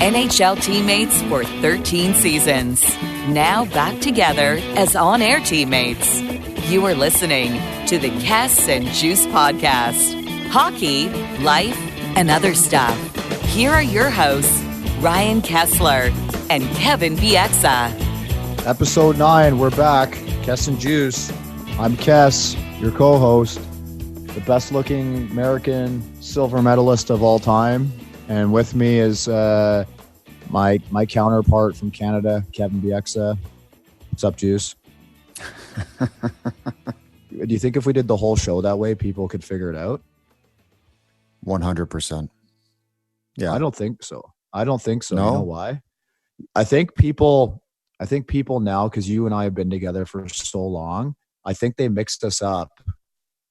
NHL teammates for 13 seasons. Now back together as on-air teammates. You are listening to the Kess and Juice Podcast. Hockey, life, and other stuff. Here are your hosts, Ryan Kessler and Kevin Bieksa. Episode 9, we're back. Kess and Juice. I'm Kess, your co-host, the best-looking American silver medalist of all time. And with me is my counterpart from Canada, Kevin Bieksa. What's up, Juice? Do you think if we did the whole show that way, people could figure it out? 100%. Yeah. I don't think so. No? You know why? I think people now, because you and I have been together for so long, I think they mixed us up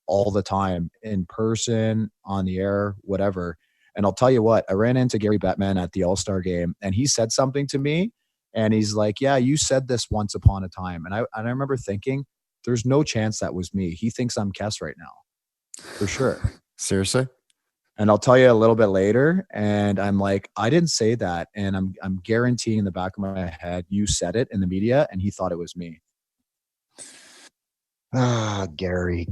all the time, in person, on the air, whatever. And I'll tell you what, I ran into Gary Bettman at the All Star game, and he said something to me, and he's like, yeah, you said this once upon a time. And I remember thinking, there's no chance that was me. He thinks I'm Kess right now. For sure. Seriously? And I'll tell you a little bit later, and I'm like, I didn't say that. And I'm guaranteeing in the back of my head, you said it in the media, and he thought it was me. Gary.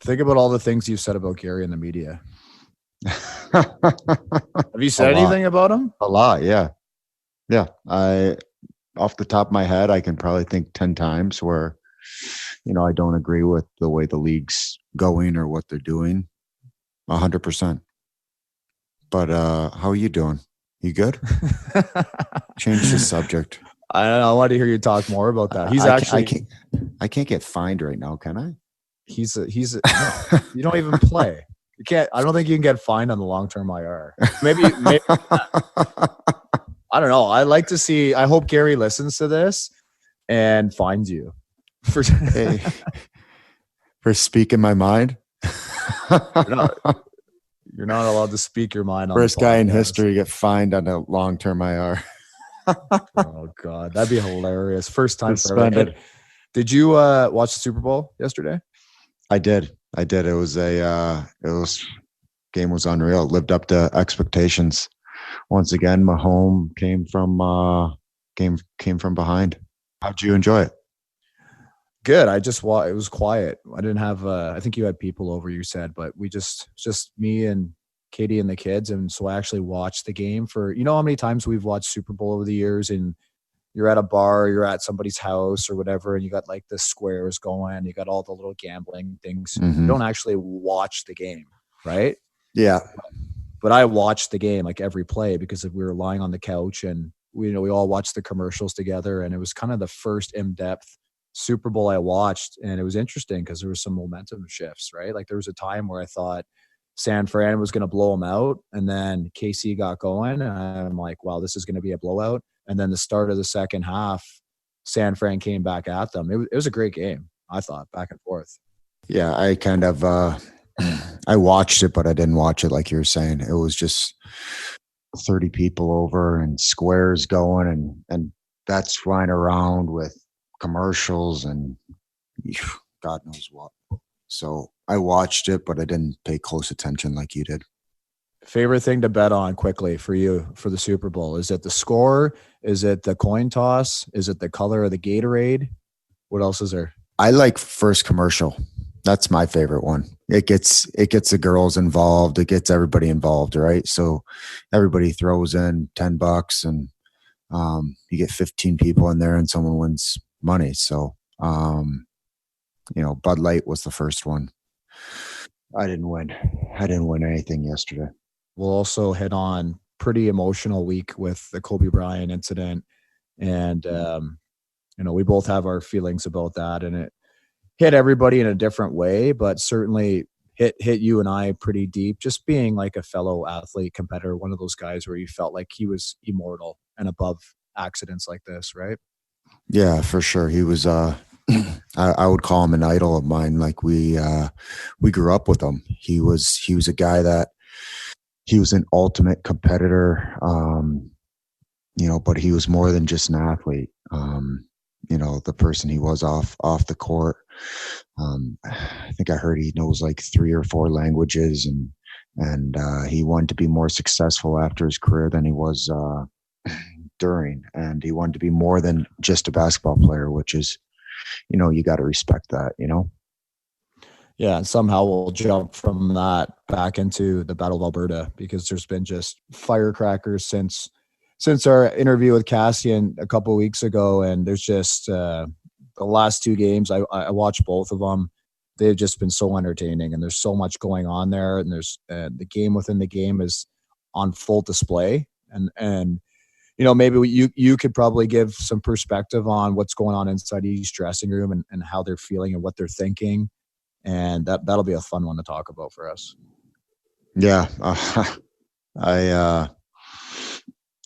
Think about all the things you've said about Gary in the media. Have you said anything about him? A lot, yeah. Yeah. Off the top of my head, I can probably think 10 times where, I don't agree with the way the league's going or what they're doing. 100%. But how are you doing? You good? Change the subject. I don't know. I want to hear you talk more about that. I can't get fined right now, can I? No, you don't even play. You can't. I don't think you can get fined on the long-term IR. Maybe I don't know. I like to see. I hope Gary listens to this and finds you for speaking my mind. You're not allowed to speak your mind. First guy in history to get fined on a long-term IR. Oh God, that'd be hilarious. First time suspended. Did you watch the Super Bowl yesterday? I did. It was game was unreal. It lived up to expectations. Once again, Mahomes came from behind. How'd you enjoy it? Good. It was quiet. I didn't have I think you had people over, you said, but we just me and Katie and the kids, and so I actually watched the game for, how many times we've watched Super Bowl over the years, and you're at a bar, you're at somebody's house or whatever, and you got like the squares going, you got all the little gambling things. Mm-hmm. You don't actually watch the game, right? Yeah. But I watched the game, like every play, because we were lying on the couch and we all watched the commercials together, and it was kind of the first in-depth Super Bowl I watched, and it was interesting because there was some momentum shifts, right? Like there was a time where I thought San Fran was going to blow them out, and then KC got going, and I'm like, wow, this is going to be a blowout. And then the start of the second half, San Fran came back at them. It was a great game, I thought, back and forth. Yeah, I kind of I watched it, but I didn't watch it like you were saying. It was just 30 people over and squares going, and that's flying around with commercials and God knows what. So I watched it, but I didn't pay close attention like you did. Favorite thing to bet on quickly for you for the Super Bowl? Is it the score? Is it the coin toss? Is it the color of the Gatorade? What else is there? I like first commercial. That's my favorite one. It gets the girls involved. It gets everybody involved, right? So everybody throws in $10 and you get 15 people in there and someone wins money. So, Bud Light was the first one. I didn't win anything yesterday. We'll also hit on pretty emotional week with the Kobe Bryant incident. And, we both have our feelings about that, and it hit everybody in a different way, but certainly hit you and I pretty deep, just being like a fellow athlete, competitor, one of those guys where you felt like he was immortal and above accidents like this, right? Yeah, for sure. He was, I would call him an idol of mine. Like we grew up with him. He was a guy that he was an ultimate competitor, but he was more than just an athlete. The person he was off the court. I think I heard he knows like 3 or 4 languages, and And he wanted to be more successful after his career than he was during. And he wanted to be more than just a basketball player, which is, you got to respect that, Yeah, and somehow we'll jump from that back into the Battle of Alberta, because there's been just firecrackers since our interview with Cassian a couple of weeks ago, and there's just the last two games. I watched both of them. They've just been so entertaining, and there's so much going on there, and there's the game within the game is on full display, and maybe you could probably give some perspective on what's going on inside each dressing room and how they're feeling and what they're thinking. And that'll be a fun one to talk about for us. Yeah.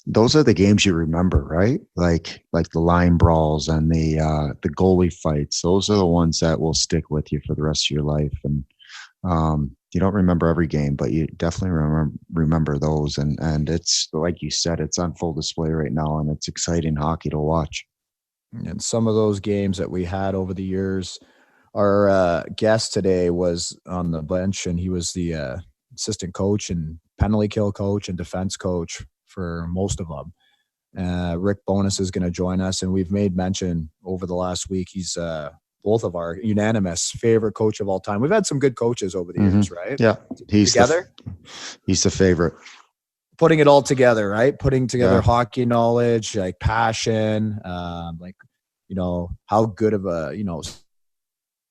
Those are the games you remember, right? Like the line brawls and the goalie fights. Those are the ones that will stick with you for the rest of your life. And you don't remember every game, but you definitely remember those. And it's, like you said, it's on full display right now, and it's exciting hockey to watch. And some of those games that we had over the years, our guest today was on the bench, and he was the assistant coach and penalty kill coach and defense coach for most of them. Rick Bowness is going to join us, and we've made mention over the last week. He's both of our unanimous favorite coach of all time. We've had some good coaches over the years, right? Yeah, he's the favorite. Putting it all together, right? Putting together hockey knowledge, like passion, how good of a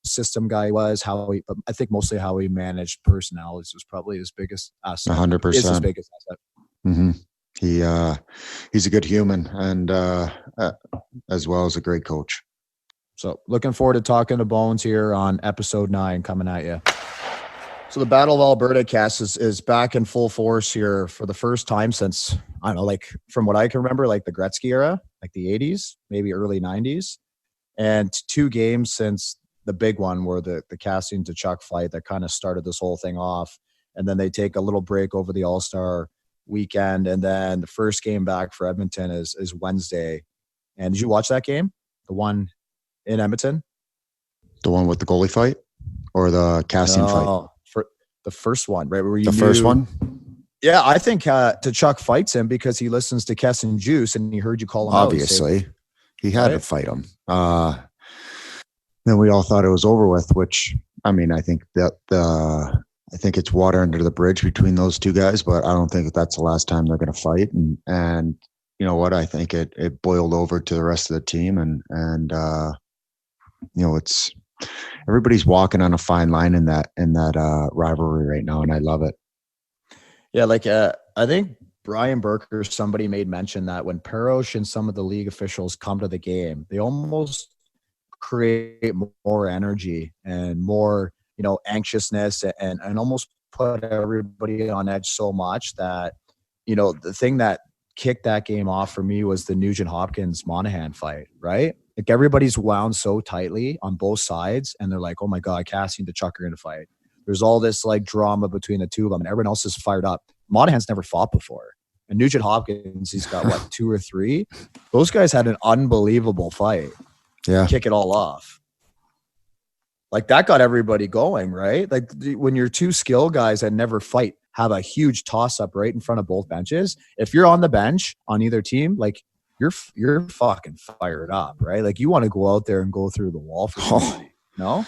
system guy he was. I think mostly how he managed personalities was probably his biggest asset. 100%. Is his biggest asset. Mm-hmm. He's a good human, and as well as a great coach. So looking forward to talking to Bones here on episode 9 coming at you. So the Battle of Alberta cast is back in full force here for the first time since, I don't know, like from what I can remember, like the Gretzky era, like the 80s, maybe early 90s, and 2 games since the big one were the Cassian to Chuck fight that kind of started this whole thing off. And then they take a little break over the All Star weekend, and then the first game back for Edmonton is Wednesday. And did you watch that game, the one in Edmonton? The one with the goalie fight, or the Cassian fight? For the first one, right? Where first one? Yeah, I think Tkachuk fights him because he listens to Kess and Juice, and he heard you call him Obviously. out. He had to fight him. Then we all thought it was over with, which, I mean, I think it's water under the bridge between those two guys, but I don't think that's the last time they're going to fight. And you know what? I think it boiled over to the rest of the team, and it's everybody's walking on a fine line in that rivalry right now, and I love it. Yeah, I think Brian Burker, somebody made mention that when Perosh and some of the league officials come to the game, they almost create more energy and more, anxiousness and almost put everybody on edge so much that, the thing that kicked that game off for me was the Nugent Hopkins Monahan fight, right? Like everybody's wound so tightly on both sides, and they're like, oh my God, Cassie and Tkachuk are going to fight. There's all this like drama between the two of them, and everyone else is fired up. Monahan's never fought before. And Nugent Hopkins, he's got 2 or 3. Those guys had an unbelievable fight. Yeah. Kick it all off. Like that got everybody going, right? Like when your 2 skill guys that never fight have a huge toss up right in front of both benches. If you're on the bench on either team, like you're fucking fired up, right? Like you want to go out there and go through the wall for somebody. No?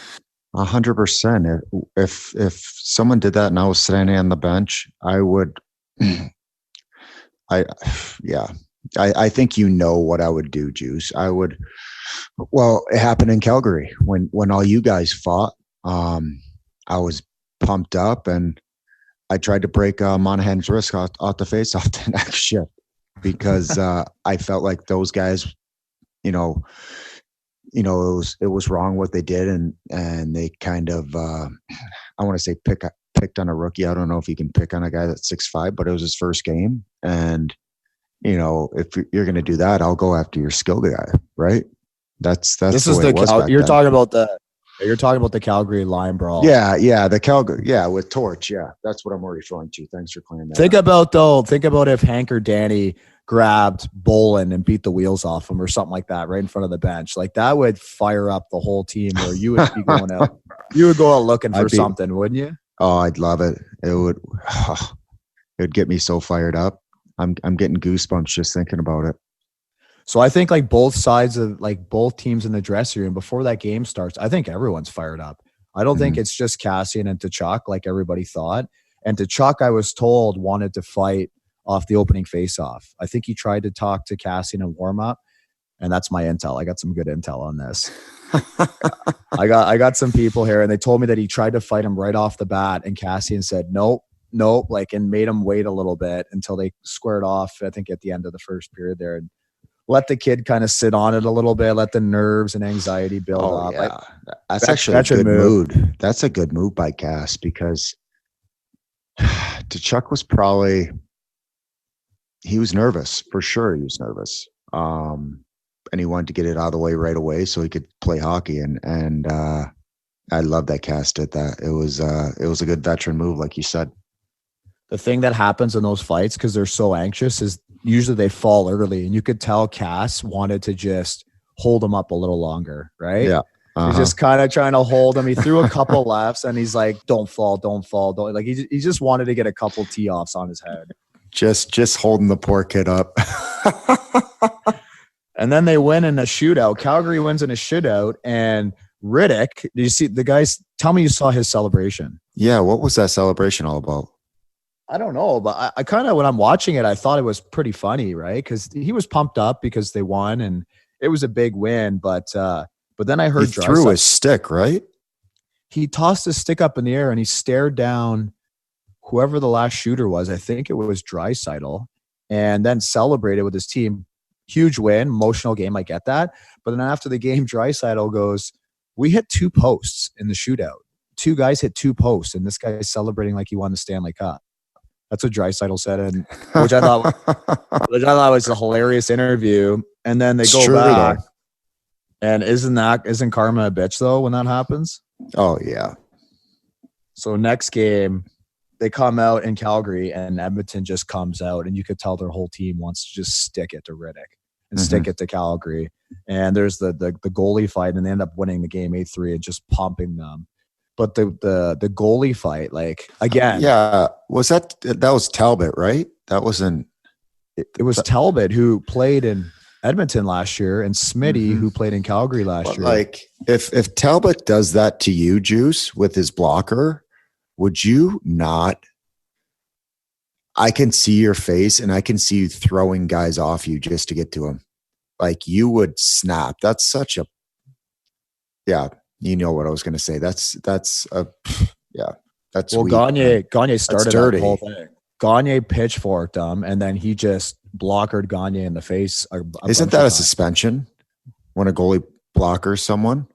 100%. If someone did that and I was standing on the bench, I would. I think what I would do, Juice. I would. Well, it happened in Calgary when all you guys fought. I was pumped up and I tried to break Monahan's wrist off the face off the next shift because I felt like those guys, it was wrong what they did and they kind of I want to say picked on a rookie. I don't know if you can pick on a guy that's 6'5", but it was his first game. And, if you're going to do that, I'll go after your skill guy, right? That's this is you're talking about the Calgary line brawl. Yeah, the Calgary. Yeah, with Torch. Yeah, that's what I'm referring to. Thanks for clearing that. Think about if Hank or Danny grabbed Bolin and beat the wheels off him or something like that right in front of the bench. Like that would fire up the whole team where you would be going out. You would go out looking for something, wouldn't you? Oh, I'd love it. It would. it would get me so fired up. I'm getting goosebumps just thinking about it. So I think like both sides of like both teams in the dressing room before that game starts, I think everyone's fired up. I don't think it's just Cassian and Tkachuk like everybody thought. And Tkachuk, I was told, wanted to fight off the opening faceoff. I think he tried to talk to Cassian in warm up, and that's my intel. I got some good intel on this. I got some people here, and they told me that he tried to fight him right off the bat, and Cassian said nope, like, and made him wait a little bit until they squared off. I think at the end of the first period there, and let the kid kind of sit on it a little bit, let the nerves and anxiety build up. Yeah. That's actually a good mood. That's a good move by Cass, because Tkachuk was probably, he was nervous for sure. He was nervous. And he wanted to get it out of the way right away so he could play hockey. And I love that Cass did that. It was a good veteran move, like you said. The thing that happens in those fights, because they're so anxious, is usually they fall early, and you could tell Cass wanted to just hold him up a little longer, right? Yeah. He's just kind of trying to hold him. He threw a couple lefts, and he's like, don't fall. Like he just wanted to get a couple tee-offs on his head. Just holding the poor kid up. And then they win in a shootout. Calgary wins in a shootout, and Riddick, did you see the guys? Tell me you saw his celebration. Yeah, what was that celebration all about? I don't know, but I kind of, when I'm watching it, I thought it was pretty funny, right? Because he was pumped up because they won, and it was a big win. But then I heard he threw his stick, right? He tossed his stick up in the air, and he stared down whoever the last shooter was. I think it was Draisaitl, and then celebrated with his team. Huge win, emotional game. I get that. But then after the game, Draisaitl goes, we hit 2 posts in the shootout. 2 guys hit 2 posts, and this guy is celebrating like he won the Stanley Cup. That's what Draisaitl said, and which I thought was a hilarious interview. And then they go back, and isn't karma a bitch though when that happens? Oh yeah. So next game, they come out in Calgary, and Edmonton just comes out, and you could tell their whole team wants to just stick it to Riddick and stick it to Calgary. And there's the goalie fight, and they end up winning the game 8-3 and just pumping them. But the goalie fight, like, again. Yeah. That was Talbot, right? That wasn't. It was Talbot who played in Edmonton last year, and Smitty who played in Calgary last year. Like, if Talbot does that to you, Juice, with his blocker, would you not? I can see your face, and I can see you throwing guys off you just to get to him. Like, you would snap. That's such a. Yeah. You know what I was going to say. That's well, Gagne started that whole thing. Gagne pitchforked him, and then he just blockered Gagne in the face. Isn't that a suspension when a goalie blockers someone?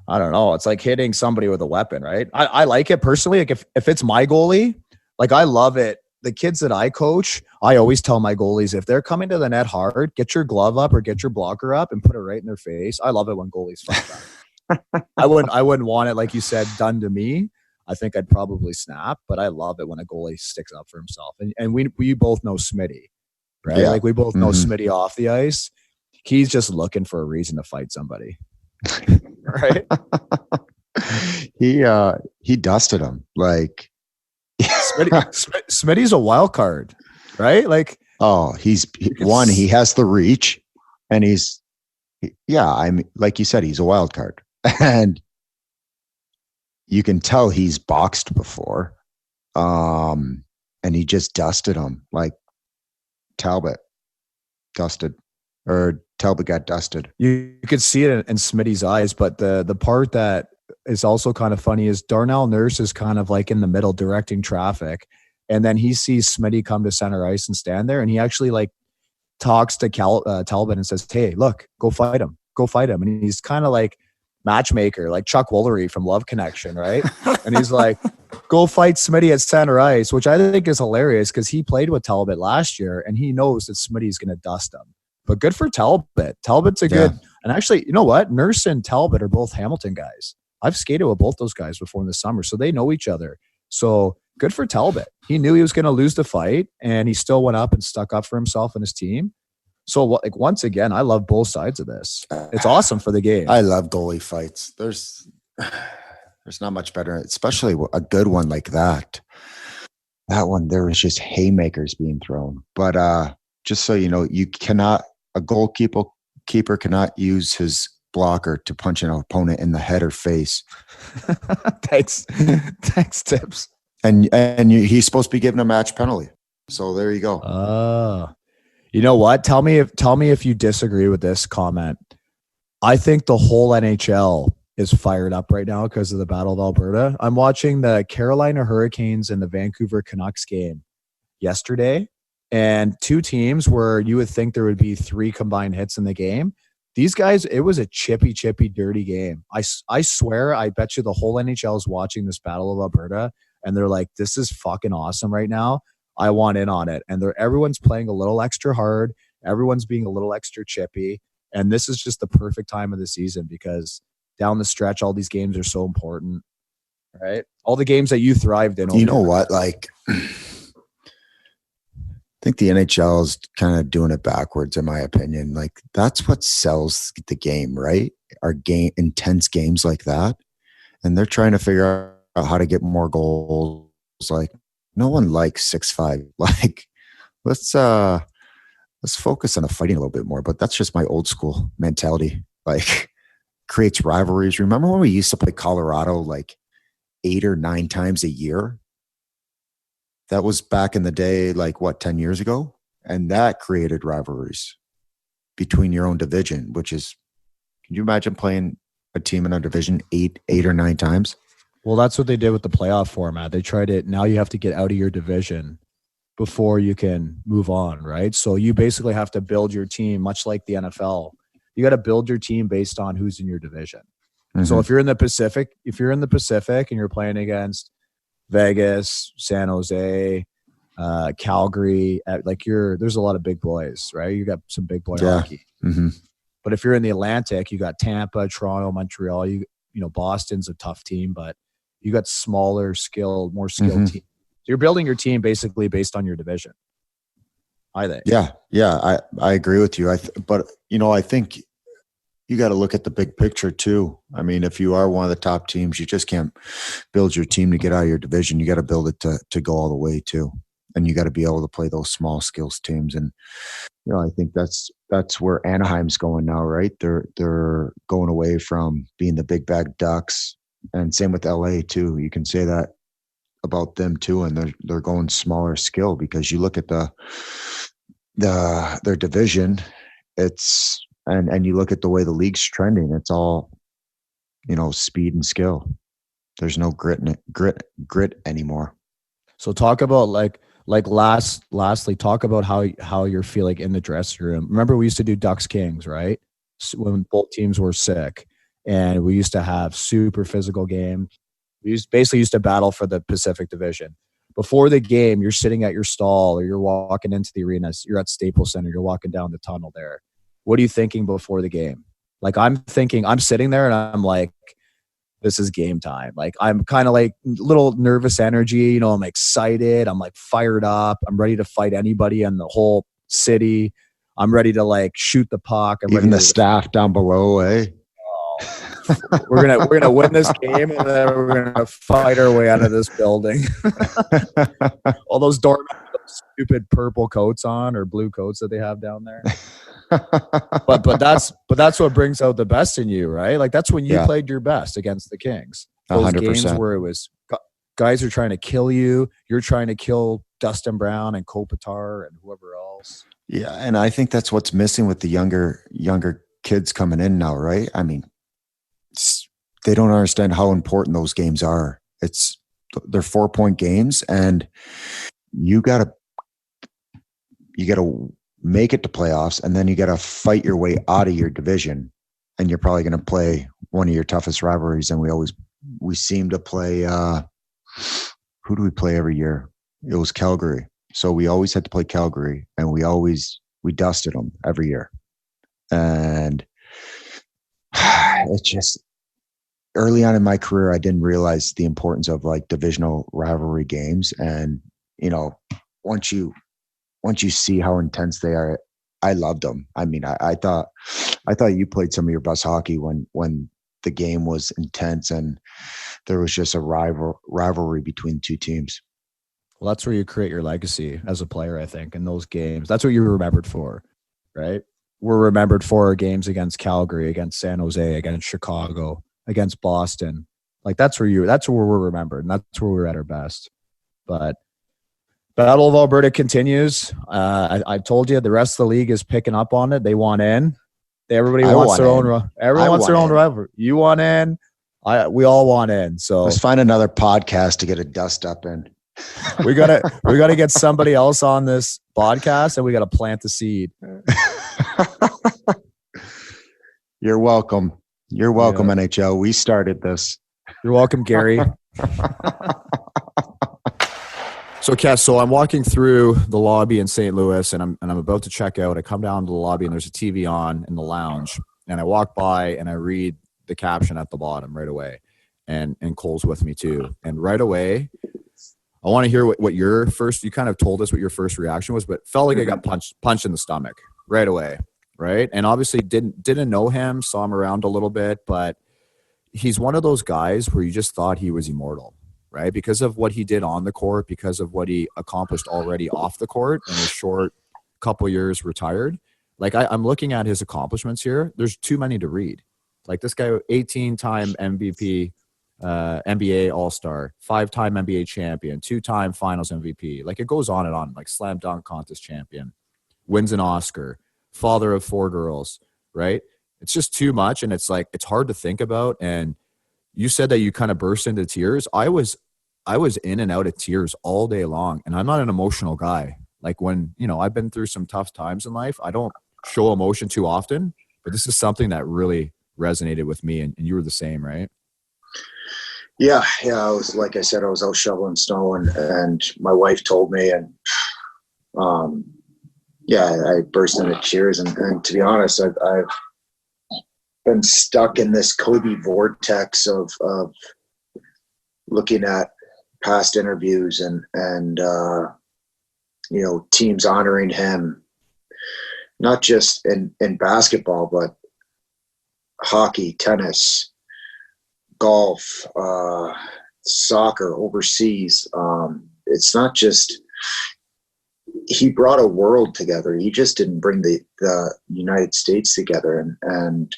I don't know. It's like hitting somebody with a weapon, right? I like it personally. Like if it's my goalie, like, I love it. The kids that I coach, I always tell my goalies, if they're coming to the net hard, get your glove up or get your blocker up and put it right in their face. I love it when goalies fight back. I wouldn't want it, like you said, done to me. I think I'd probably snap, but I love it when a goalie sticks up for himself. And we both know Smitty, right? Yeah. Like, we both know Smitty off the ice. He's just looking for a reason to fight somebody. Right? He dusted him. Like, Smitty's a wild card, right? Like, he has the reach, and like you said, he's a wild card, and you can tell he's boxed before, and he just dusted him like Talbot got dusted. You could see it in Smitty's eyes, but the part that is also kind of funny is Darnell Nurse is kind of like in the middle directing traffic, and then he sees Smitty come to center ice and stand there, and he actually like talks to Talbot and says, hey, look, go fight him. And he's kind of like matchmaker, like Chuck Woolery from Love Connection, right? And he's like, go fight Smitty at center ice, which I think is hilarious because he played with Talbot last year, and he knows that Smitty's going to dust him. But good for Talbot. Talbot's a good – and actually, you know what? Nurse and Talbot are both Hamilton guys. I've skated with both those guys before in the summer, so they know each other. So good for Talbot. He knew he was going to lose the fight, and he still went up and stuck up for himself and his team. So, like, once again, I love both sides of this. It's awesome for the game. I love goalie fights. There's not much better, especially a good one like that. that one, there was just haymakers being thrown. But just so you know, a goalkeeper cannot use his blocker to punch an opponent in the head or face. Thanks tips. And he's supposed to be given a match penalty. So there you go. You know what? Tell me if you disagree with this comment. I think the whole NHL is fired up right now because of the Battle of Alberta. I'm watching the Carolina Hurricanes and the Vancouver Canucks game yesterday, and two teams where you would think there would be 3 combined hits in the game. These guys, it was a chippy, dirty game. I swear, I bet you the whole NHL is watching this Battle of Alberta, and they're like, this is fucking awesome right now. I want in on it. And everyone's playing a little extra hard. Everyone's being a little extra chippy. And this is just the perfect time of the season because down the stretch, all these games are so important, right? All the games that you thrived in. You know what? Like, I think the NHL is kind of doing it backwards, in my opinion. Like, that's what sells the game, right? Intense games like that. And they're trying to figure out how to get more goals. Like, no one likes 6-5. Like, let's focus on the fighting a little bit more. But that's just my old school mentality. Like, creates rivalries. Remember when we used to play Colorado like 8 or 9 times a year? That was back in the day, like 10 years ago? And that created rivalries between your own division, which is, can you imagine playing a team in our division 8 or 9 times? Well, that's what they did with the playoff format. They tried it. Now you have to get out of your division before you can move on, right? So you basically have to build your team, much like the NFL. You got to build your team based on who's in your division. Mm-hmm. So if you're in the Pacific and you're playing against Vegas, San Jose, Calgary, there's a lot of big boys, right? You got some big boy hockey. Mm-hmm. But if you're in the Atlantic, you got Tampa, Toronto, Montreal. You know, Boston's a tough team, but you got more skilled mm-hmm. teams. So you're building your team basically based on your division. I think. Yeah, I agree with you. But you know, I think you got to look at the big picture too. I mean, if you are one of the top teams, you just can't build your team to get out of your division. You got to build it to go all the way too. And you got to be able to play those small skills teams. And, you know, I think that's where Anaheim's going now, right? They're going away from being the big bag Ducks, and same with LA too. You can say that about them too. And they're going smaller skill, because you look at their division, and you look at the way the league's trending, it's all, you know, speed and skill. There's no grit anymore. So talk about lastly, talk about how you're feeling in the dressing room. Remember, we used to do Ducks Kings, right? When both teams were sick, and we used to have super physical games. We used to battle for the Pacific Division. Before the game, you're sitting at your stall, or you're walking into the arena. You're at Staples Center. You're walking down the tunnel there. What are you thinking before the game? Like, I'm sitting there and I'm like, this is game time. Like, I'm kind of like little nervous energy. You know, I'm excited. I'm like fired up. I'm ready to fight anybody in the whole city. I'm ready to like shoot the puck. Even the staff down below, eh? We're gonna win this game, and then we're gonna fight our way out of this building. All those doormen with those stupid purple coats on, or blue coats that they have down there. but that's what brings out the best in you, right? Like, that's when you played your best against the Kings. Those 100%. Games where it was guys are trying to kill you. You're trying to kill Dustin Brown and Kopitar and whoever else. Yeah, and I think that's what's missing with the younger kids coming in now, right? I mean, they don't understand how important those games are. They're 4-point games, and you gotta make it to playoffs, and then you gotta fight your way out of your division, and you're probably gonna play one of your toughest rivalries. And we seem to play. Who do we play every year? It was Calgary, so we always had to play Calgary, and we dusted them every year, and it's just. Early on in my career, I didn't realize the importance of like divisional rivalry games. And, you know, once you see how intense they are, I loved them. I mean, I thought you played some of your best hockey when the game was intense and there was just a rivalry between two teams. Well, that's where you create your legacy as a player, I think, in those games. That's what you're remembered for, right? We're remembered for our games against Calgary, against San Jose, against Chicago, against Boston. Like that's where we're remembered, and that's where we're at our best. But Battle of Alberta continues. I told you the rest of the league is picking up on it. They want in. Everybody wants their own. Everyone wants their own rivalry. You want in. We all want in. So let's find another podcast to get a dust up in. we gotta get somebody else on this podcast, and we gotta plant the seed. You're welcome. You're welcome, NHL. We started this. You're welcome, Gary. So, Cass, so I'm walking through the lobby in St. Louis, and I'm about to check out. I come down to the lobby, and there's a TV on in the lounge, and I walk by and I read the caption at the bottom right away, and Cole's with me too. And right away, I want to hear what your first. You kind of told us what your first reaction was, but felt like I got punched in the stomach right away, right? And obviously didn't know him, saw him around a little bit, but he's one of those guys where you just thought he was immortal. Right? Because of what he did on the court, because of what he accomplished already off the court in a short couple years retired. Like I'm looking at his accomplishments here. There's too many to read. Like this guy, 18-time MVP, NBA All Star, 5-time NBA champion, 2-time Finals MVP. Like it goes on and on. Like slam dunk contest champion, wins an Oscar, father of 4 girls. Right? It's just too much, and it's like it's hard to think about. And you said that you kind of burst into tears. I was in and out of tears all day long, and I'm not an emotional guy. Like when, I've been through some tough times in life, I don't show emotion too often, but this is something that really resonated with me, and you were the same, right? Yeah. I was, like I said, I was out shoveling snow, and my wife told me, and I burst into tears. And to be honest, I've been stuck in this Kobe vortex of looking at past interviews and teams honoring him, not just in basketball, but hockey, tennis, golf, soccer, overseas. It's not just he brought a world together. He just didn't bring the United States together. And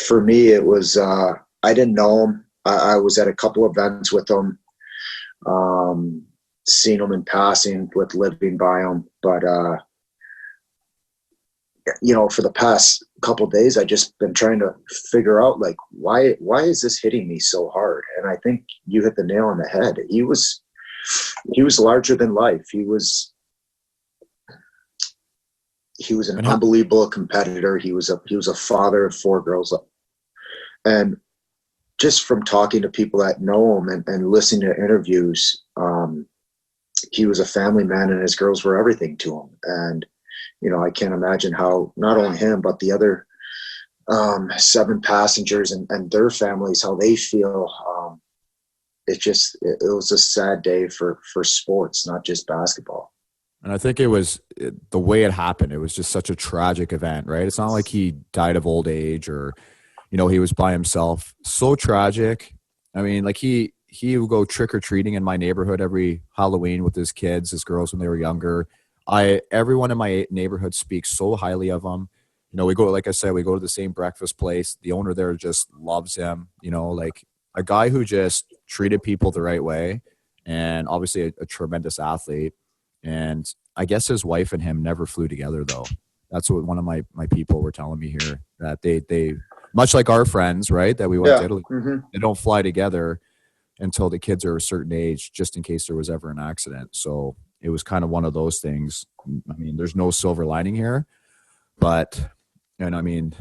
for me, it was I didn't know him. I was at a couple events with him, seen him in passing with living by him. But, for the past couple of days, I just been trying to figure out, like, why is this hitting me so hard? And I think you hit the nail on the head. He was larger than life. He was an unbelievable competitor. He was a father of 4 girls. And just from talking to people that know him and listening to interviews, he was a family man, and his girls were everything to him. And, I can't imagine how not only him, but the other 7 passengers and their families, how they feel. It was a sad day for sports, not just basketball. And I think it was the way it happened. It was just such a tragic event, right? It's not like he died of old age or, he was by himself. So tragic. I mean, like he would go trick-or-treating in my neighborhood every Halloween with his kids, his girls when they were younger. Everyone in my neighborhood speaks so highly of him. We go, like I said, we go to the same breakfast place. The owner there just loves him, like a guy who just treated people the right way, and obviously a tremendous athlete. And I guess his wife and him never flew together, though. That's what one of my people were telling me here, that they much like our friends, right, that we went to Italy, they don't fly together until the kids are a certain age, just in case there was ever an accident. So it was kind of one of those things. I mean, there's no silver lining here, and I mean,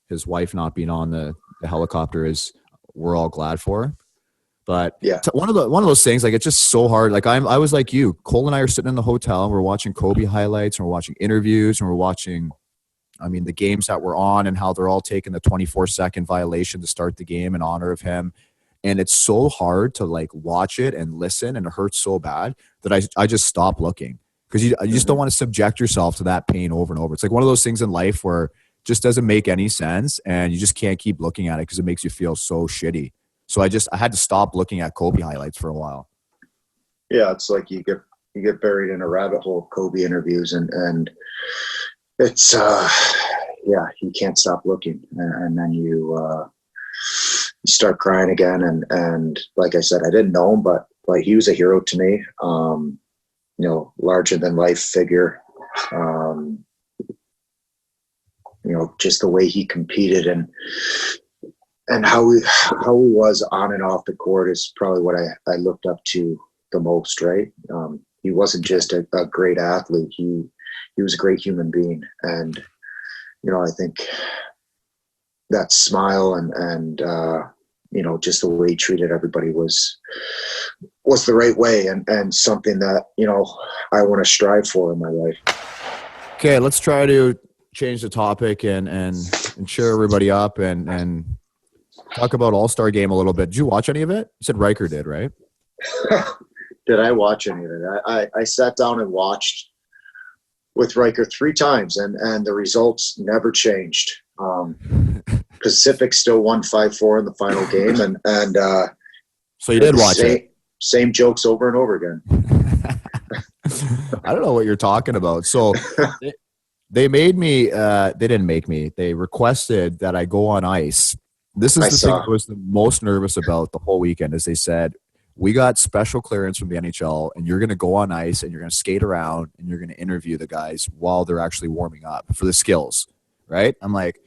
his wife not being on the helicopter we're all glad for. But one of those things, like, it's just so hard. Like I was like you, Cole and I are sitting in the hotel, and we're watching Kobe highlights, and we're watching interviews, and we're watching, the games that we're on, and how they're all taking the 24-second violation to start the game in honor of him. And it's so hard to like watch it and listen, and it hurts so bad that I just stop looking, because you just don't want to subject yourself to that pain over and over. It's like one of those things in life where it just doesn't make any sense, and you just can't keep looking at it because it makes you feel so shitty. So I had to stop looking at Kobe highlights for a while. Yeah, it's like you get buried in a rabbit hole of Kobe interviews, and it's you can't stop looking, and then you start crying again, and like I said, I didn't know him, but like he was a hero to me. Larger than life figure. Just the way he competed and how he was on and off the court is probably what I looked up to the most, right? He wasn't just a great athlete. He was a great human being. And, I think that smile and just the way he treated everybody was the right way and something that, I want to strive for in my life. Okay, let's try to change the topic and cheer everybody up and talk about All-Star Game a little bit. Did you watch any of it? You said Riker did, right? Did I watch any of it? I sat down and watched with Riker 3 times, and the results never changed. Pacific still won 5-4 in the final game, and so you did watch it. Same jokes over and over again. I don't know what you're talking about. So they made me. They didn't make me. They requested that I go on ice. This is the thing I was the most nervous about the whole weekend. Is they said, we got special clearance from the NHL, and you're going to go on ice, and you're going to skate around, and you're going to interview the guys while they're actually warming up for the skills, right? I'm like,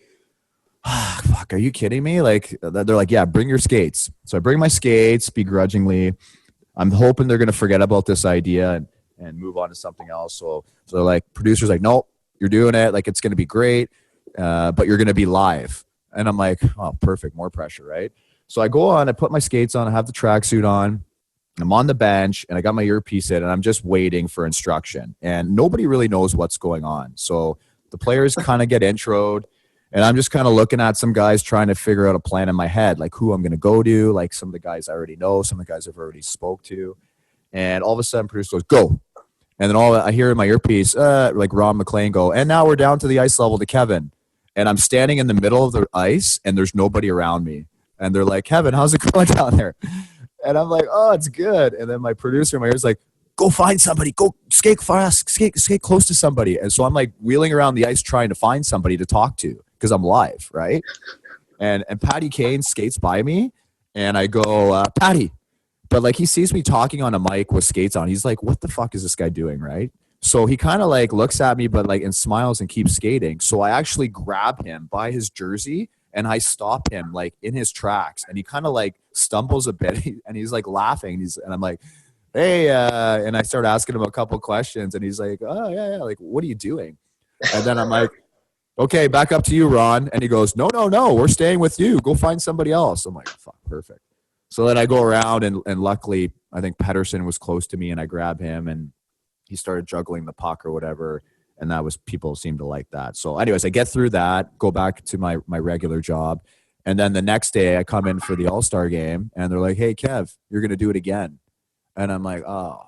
fuck, are you kidding me? Like, they're like, yeah, bring your skates. So I bring my skates begrudgingly. I'm hoping they're going to forget about this idea and move on to something else. So they're like, producer's like, nope, you're doing it. Like, it's going to be great, but you're going to be live. And I'm like, oh, perfect, more pressure, right? So I go on, I put my skates on, I have the tracksuit on, I'm on the bench, and I got my earpiece in, and I'm just waiting for instruction. And nobody really knows what's going on. So the players kind of get introed, and I'm just kind of looking at some guys trying to figure out a plan in my head, like who I'm going to go to, like some of the guys I already know, some of the guys I've already spoke to. And all of a sudden, producer goes, go. And then all I hear in my earpiece, like Ron McLean go, and now we're down to the ice level to Kevin. And I'm standing in the middle of the ice, and there's nobody around me. And they're like, Kevin, how's it going down there? And I'm like, oh, it's good. And then my producer in my ear is like, go find somebody. Go skate fast. Skate close to somebody. And so I'm like wheeling around the ice trying to find somebody to talk to because I'm live, right? And Patty Kane skates by me, and I go, Patty. But like he sees me talking on a mic with skates on. He's like, what the fuck is this guy doing, right? So he kind of like looks at me, but like and smiles and keeps skating. So I actually grab him by his jersey, and I stop him like in his tracks, and he kind of like stumbles a bit, and he's like laughing. And I'm like, hey, and I start asking him a couple questions, and he's like, oh yeah, like what are you doing? And then I'm like, okay, back up to you, Ron. And he goes, no, we're staying with you. Go find somebody else. I'm like, fuck, perfect. So then I go around, and luckily I think Pedersen was close to me, and I grab him, and he started juggling the puck or whatever. And that was, people seemed to like that. So anyways, I get through that, go back to my regular job. And then the next day I come in for the All-Star Game, and they're like, hey, Kev, you're going to do it again. And I'm like, oh,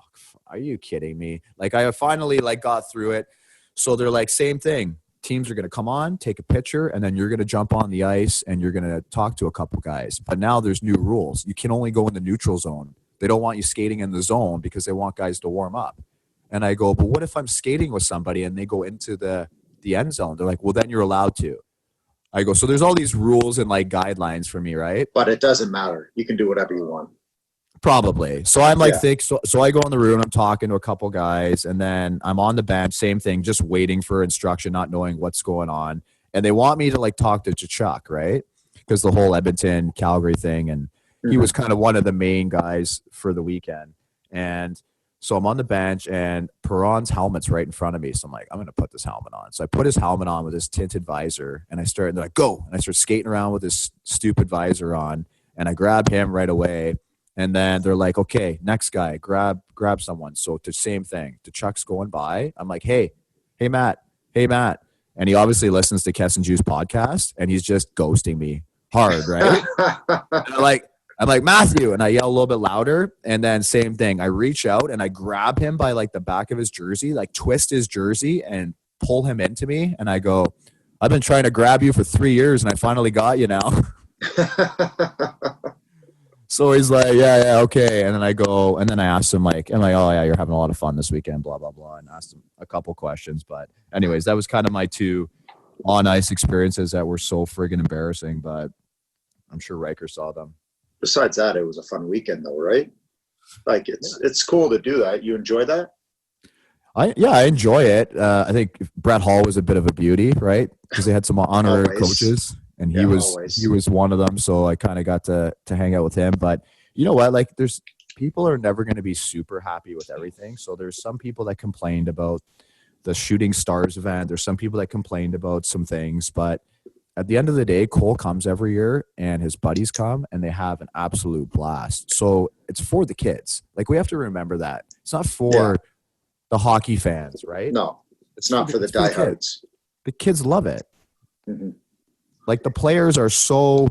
are you kidding me? Like I finally like got through it. So they're like, same thing. Teams are going to come on, take a picture, and then you're going to jump on the ice and you're going to talk to a couple guys. But now there's new rules. You can only go in the neutral zone. They don't want you skating in the zone because they want guys to warm up. And I go, but what if I'm skating with somebody and they go into the end zone? They're like, well, then you're allowed to. I go, so there's all these rules and like guidelines for me, right? But it doesn't matter. You can do whatever you want. Probably. So I'm like, so I go in the room, I'm talking to a couple guys, and then I'm on the bench, same thing, just waiting for instruction, not knowing what's going on. And they want me to like talk to Chuck, right? Because the whole Edmonton, Calgary thing. And he was kind of one of the main guys for the weekend. And so I'm on the bench, and Perron's helmet's right in front of me. So I'm like, I'm going to put this helmet on. So I put his helmet on with his tinted visor, and they're like, go. And I start skating around with this stupid visor on, and I grab him right away. And then they're like, okay, next guy, grab someone. So the same thing. The Chuck's going by. I'm like, hey, Matt. And he obviously listens to Kess and Juice podcast, and he's just ghosting me hard, right? And I'm like, Matthew, and I yell a little bit louder, and then same thing. I reach out, and I grab him by, like, the back of his jersey, like, twist his jersey and pull him into me, and I go, I've been trying to grab you for 3 years, and I finally got you now. So he's like, yeah, okay. And then I go, and then I asked him like, I'm like, oh yeah, you're having a lot of fun this weekend, blah, blah, blah. And asked him a couple questions. But anyways, that was kind of my two on ice experiences that were so friggin' embarrassing, but I'm sure Riker saw them. Besides that, it was a fun weekend though, right? Like it's cool to do that. You enjoy that? I enjoy it. I think Brett Hall was a bit of a beauty, right? Because they had some honorary coaches. And he was one of them, so I kind of got to hang out with him. But you know what? Like, there's people are never going to be super happy with everything. So there's some people that complained about the Shooting Stars event. There's some people that complained about some things. But at the end of the day, Cole comes every year, and his buddies come, and they have an absolute blast. So it's for the kids. Like, we have to remember that it's not for the hockey fans, right? No, it's not for the diehards. The kids love it. Mm-hmm. Like, the players are so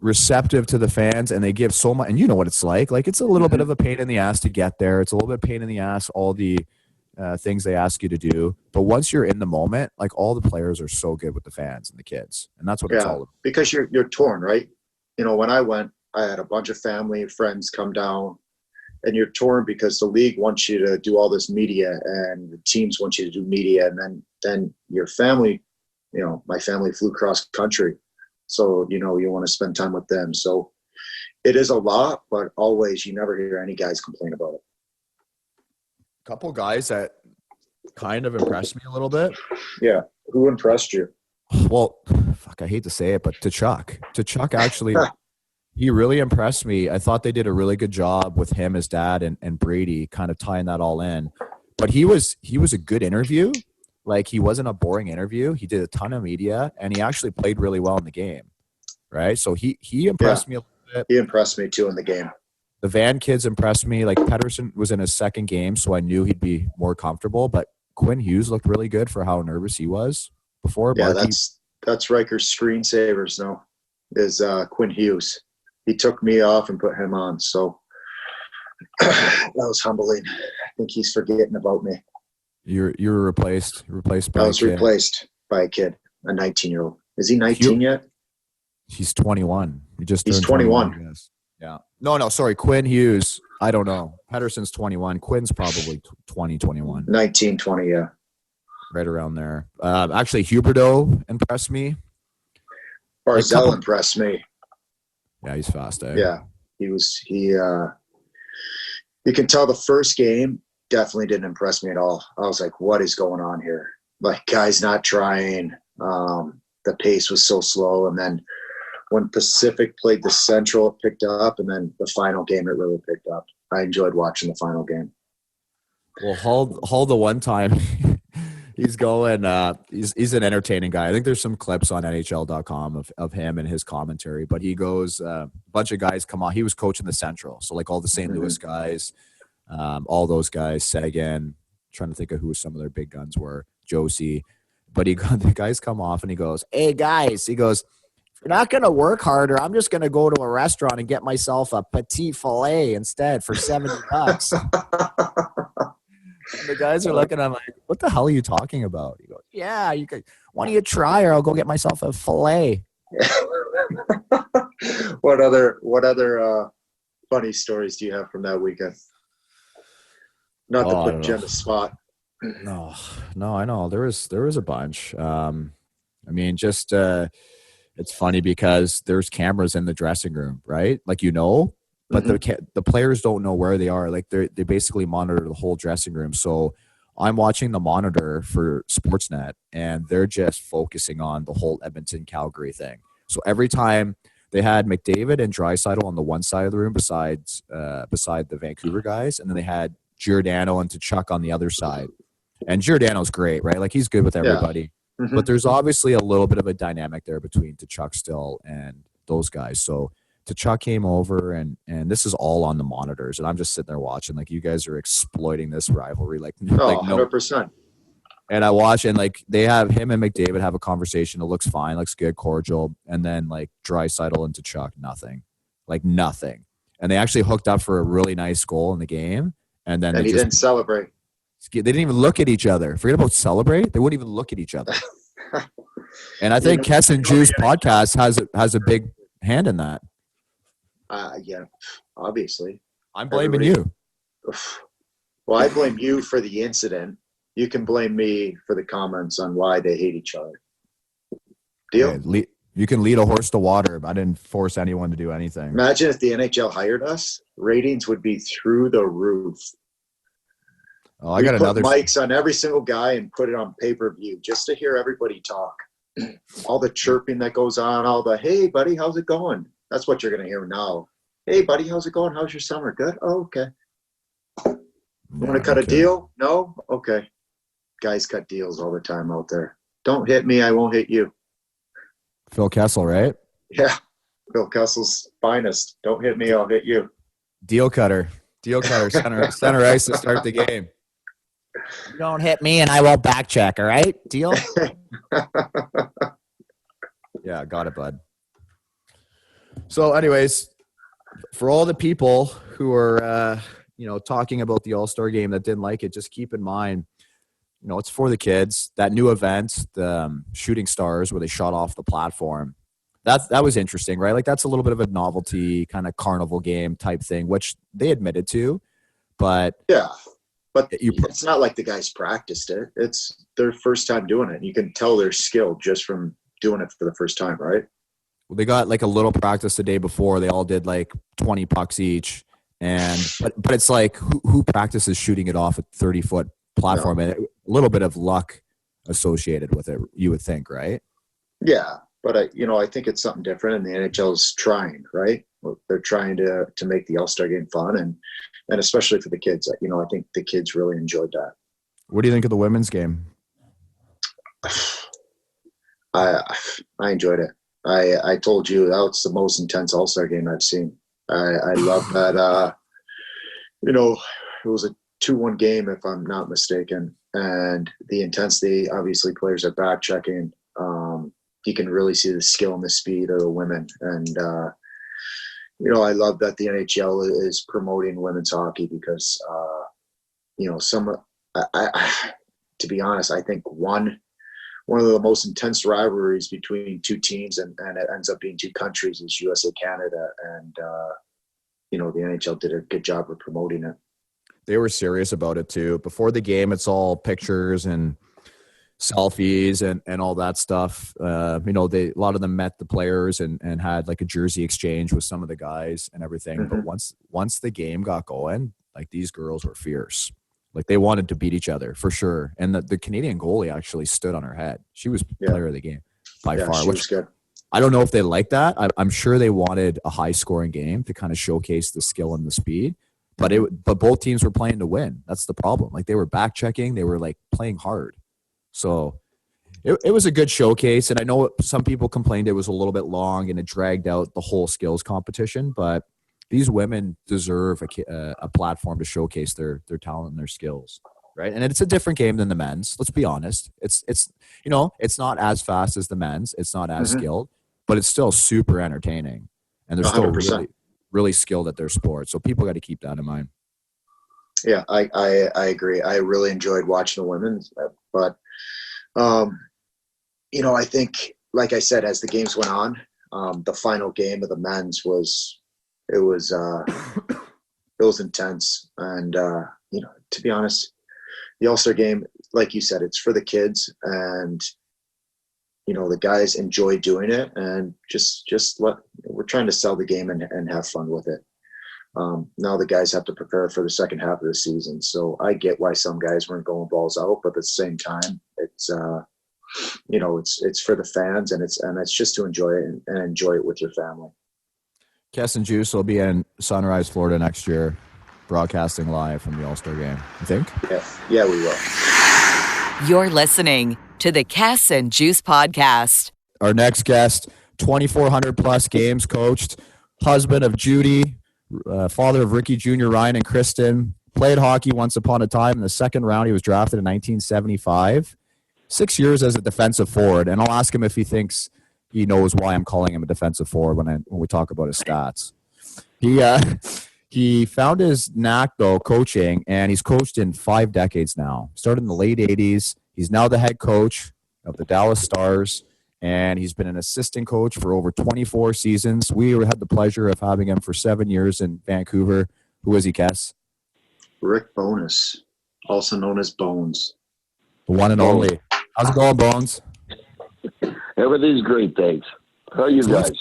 receptive to the fans, and they give so much. And you know what it's like. Like, it's a little bit of a pain in the ass to get there. It's a little bit pain in the ass, all the things they ask you to do. But once you're in the moment, like, all the players are so good with the fans and the kids. And that's what it's all about. Because you're torn, right? You know, when I went, I had a bunch of family and friends come down, and you're torn because the league wants you to do all this media, and the teams want you to do media, and then your family. You know, my family flew cross country. So, you know, you want to spend time with them. So it is a lot, but always you never hear any guys complain about it. A couple guys that kind of impressed me a little bit. Yeah. Who impressed you? Well, fuck, I hate to say it, but Tkachuk actually, he really impressed me. I thought they did a really good job with him, his dad, and Brady kind of tying that all in. But he was a good interview. Like, he wasn't a boring interview. He did a ton of media, and he actually played really well in the game, right? So he impressed me a little bit. He impressed me, too, in the game. The Van kids impressed me. Like, Pettersson was in his second game, so I knew he'd be more comfortable. But Quinn Hughes looked really good for how nervous he was before. Yeah, that's Riker's screensavers now, is Quinn Hughes. He took me off and put him on, so that was humbling. I think he's forgetting about me. You were replaced by I was replaced by a kid, a 19-year-old. Is he 19 yet? He's 21. He's 21. Yeah. No, sorry. Quinn Hughes, I don't know. Pettersson's 21. Quinn's probably 20, 21. 19, 20, yeah. Right around there. Actually, Huberdeau impressed me. Barzell impressed me. Yeah, he's fast, eh? Yeah. You can tell the first game definitely didn't impress me at all. I was like, what is going on here? Like, guys not trying. The pace was so slow. And then when Pacific played the Central, it picked up. And then the final game, it really picked up. I enjoyed watching the final game. Well, Hull the one time, he's going, he's an entertaining guy. I think there's some clips on NHL.com of him and his commentary. But he goes, a bunch of guys come on. He was coaching the Central. So, like, all the St. Louis guys, all those guys, Sagan, trying to think of who some of their big guns were, Josie. But the guys come off and he goes, hey, guys, he goes, if you're not going to work harder, I'm just going to go to a restaurant and get myself a petit filet instead for $70. And the guys are looking at him like, what the hell are you talking about? He goes, yeah, why don't you try, or I'll go get myself a filet. What other funny stories do you have from that weekend? Not to put you on the spot. No, I know there was a bunch. I mean, just it's funny because there's cameras in the dressing room, right? Like, but the players don't know where they are. Like, they basically monitor the whole dressing room. So I'm watching the monitor for Sportsnet, and they're just focusing on the whole Edmonton Calgary thing. So every time they had McDavid and Draisaitl on the one side of the room beside the Vancouver guys, and then they had Giordano and Tkachuk on the other side. And Giordano's great, right? Like, he's good with everybody. Yeah. Mm-hmm. But there's obviously a little bit of a dynamic there between Tkachuk still and those guys. So Tkachuk came over, and this is all on the monitors. And I'm just sitting there watching. Like, you guys are exploiting this rivalry. Like 100%. And I watch, and, like, they have him and McDavid have a conversation. It looks fine, looks good, cordial. And then, like, Draisaitl and Tkachuk, nothing. Like, nothing. And they actually hooked up for a really nice goal in the game. And then he didn't celebrate. They didn't even look at each other. Forget about celebrate. They wouldn't even look at each other. And I think Kess and Juice podcast has a big hand in that. Yeah, obviously. I'm blaming you. Well, I blame you for the incident. You can blame me for the comments on why they hate each other. Deal? Okay, you can lead a horse to water. I didn't force anyone to do anything. Imagine if the NHL hired us, ratings would be through the roof. Oh, I got another. Put mics on every single guy and put it on pay-per-view just to hear everybody talk. All the chirping that goes on, all the, hey, buddy, how's it going? That's what you're going to hear now. Hey, buddy, how's it going? How's your summer? Good? Oh, okay. You want to cut a deal? No? Okay. Guys cut deals all the time out there. Don't hit me. I won't hit you. Phil Kessel, right? Yeah. Phil Kessel's finest. Don't hit me. I'll hit you. Deal cutter. Center ice to start the game. You don't hit me and I won't back check, all right? Deal? Yeah, got it, bud. So anyways, for all the people who are, talking about the All-Star game that didn't like it, just keep in mind, it's for the kids. That new event, the Shooting Stars, where they shot off the platform, that was interesting, right? Like that's a little bit of a novelty kind of carnival game type thing, which they admitted to, but yeah. But it's not like the guys practiced it. It's their first time doing it. You can tell they're skilled just from doing it for the first time, right? Well, they got like a little practice the day before. They all did like 20 pucks each. But it's like, who practices shooting it off a 30-foot platform? No. And a little bit of luck associated with it, you would think, right? Yeah. But I think it's something different, and the NHL is trying, right? They're trying to make the All-Star game fun, and especially for the kids. I think the kids really enjoyed that. What do you think of the women's game? I enjoyed it. I told you that was the most intense All-Star game I've seen. I love that. It was a 2-1 game, if I'm not mistaken, and the intensity. Obviously, players are back checking. You can really see the skill and the speed of the women. And, I love that the NHL is promoting women's hockey because, to be honest, I think one of the most intense rivalries between two teams and it ends up being two countries is USA, Canada. And, the NHL did a good job of promoting it. They were serious about it too. Before the game, it's all pictures and selfies and all that stuff. A lot of them met the players and had like a jersey exchange with some of the guys and everything. Mm-hmm. But once the game got going, like these girls were fierce. Like they wanted to beat each other for sure. And the Canadian goalie actually stood on her head. She was player of the game by far. She was good. I don't know if they like that. I'm sure they wanted a high scoring game to kind of showcase the skill and the speed. But both teams were playing to win. That's the problem. Like they were back checking. They were like playing hard. So it was a good showcase, and I know some people complained it was a little bit long and it dragged out the whole skills competition, but these women deserve a platform to showcase their talent and their skills, right? And it's a different game than the men's. Let's be honest. It's not as fast as the men's. It's not as skilled, but it's still super entertaining, and they're still really, really skilled at their sport. So people got to keep that in mind. Yeah, I agree. I really enjoyed watching the women, but I think, like I said, as the games went on, the final game of the men's was intense. And, to be honest, the All-Star game, like you said, it's for the kids, and, the guys enjoy doing it, and we're trying to sell the game and have fun with it. Now the guys have to prepare for the second half of the season. So I get why some guys weren't going balls out, but at the same time, it's for the fans, and it's just to enjoy it and enjoy it with your family. Kess and Juice will be in Sunrise, Florida next year, broadcasting live from the All-Star game. You think? Yeah, we will. You're listening to the Kess and Juice podcast. Our next guest, 2,400 plus games coached, husband of Judy, father of Ricky Jr., Ryan, and Kristen. Played hockey once upon a time. In the second round, he was drafted in 1975. 6 years as a defensive forward. And I'll ask him if he thinks he knows why I'm calling him a defensive forward when we talk about his stats. He found his knack, though, coaching, and he's coached in 5 decades now. Started in the late 80s. He's now the head coach of the Dallas Stars and he's been an assistant coach for over 24 seasons. We had the pleasure of having him for 7 years in Vancouver. Who is he, Kes? Rick Bowness, also known as Bones. The one and only. How's it going, Bones? Everything's great, thanks. How are you guys?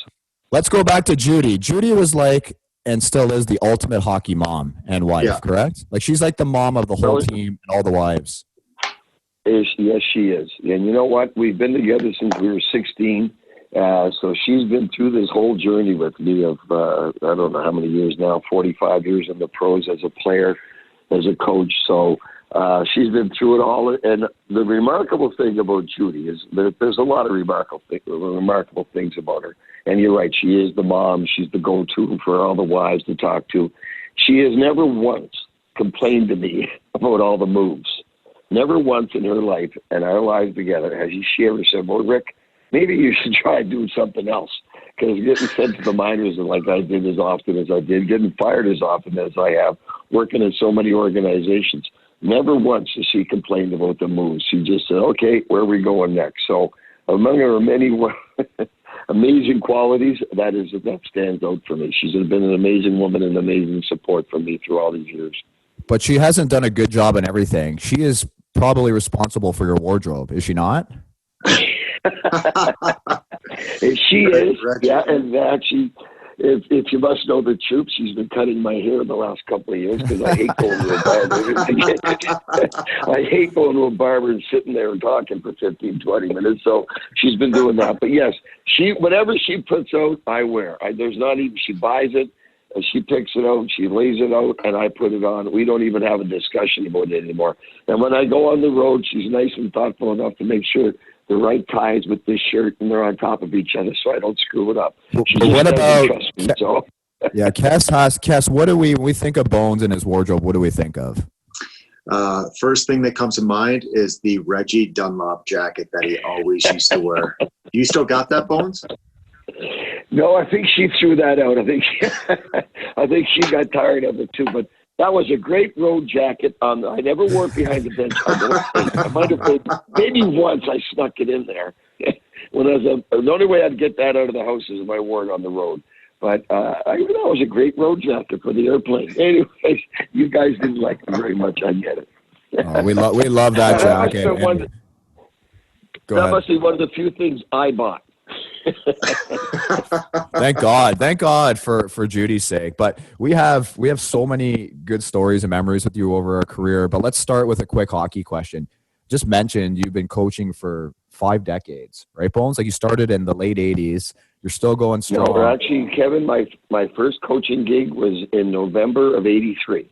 Let's go back to Judy. Judy was like, and still is, the ultimate hockey mom and wife, correct? Like, she's like the mom of the whole team and all the wives. Yes, she is. And you know what? We've been together since we were 16. So she's been through this whole journey with me of, I don't know how many years now, 45 years in the pros as a player, as a coach. So she's been through it all. And the remarkable thing about Judy is that there's a lot of remarkable things about her. And you're right, she is the mom. She's the go-to for all the wives to talk to. She has never once complained to me about all the moves. Never once in her life and our lives together has she ever said, well, Rick, maybe you should try doing something else. Because getting sent to the minors like I did as often as I did, getting fired as often as I have, working in so many organizations, never once has she complained about the moves. She just said, okay, where are we going next? So among her many amazing qualities, that stands out for me. She's been an amazing woman and amazing support for me through all these years. But she hasn't done a good job in everything. She is probably responsible for your wardrobe, is she not? She is, yeah, and that if you must know the truth, she's been cutting my hair in the last couple of years because I hate going to a barber. I hate going to a barber and sitting there and talking for 15, 20 minutes. So she's been doing that. But yes, whatever she puts out, I wear. She buys it. And she picks it out, she lays it out, and I put it on. We don't even have a discussion about it anymore. And when I go on the road, she's nice and thoughtful enough to make sure the right ties with this shirt and they're on top of each other so I don't screw it up. But what about yeah, Kes, what do when we think of Bones and his wardrobe, what do we think of? First thing that comes to mind is the Reggie Dunlop jacket that he always used to wear. You still got that, Bones? No, I think she threw that out. I think she got tired of it too. But that was a great road jacket. I never wore it behind the bench. I might have been, maybe once I snuck it in there. The only way I'd get that out of the house is if I wore it on the road. But that was a great road jacket for the airplane. Anyways, you guys didn't like it very much. I get it. We love that jacket. That must be one of the few things I bought. Thank God for Judy's sake. But we have so many good stories and memories with you over our career. But let's start with a quick hockey question. Just mentioned you've been coaching for 5 decades, right, Bones? Like, you started in the late 80s. You're still going strong. No, actually, Kevin, my first coaching gig was in November of '83.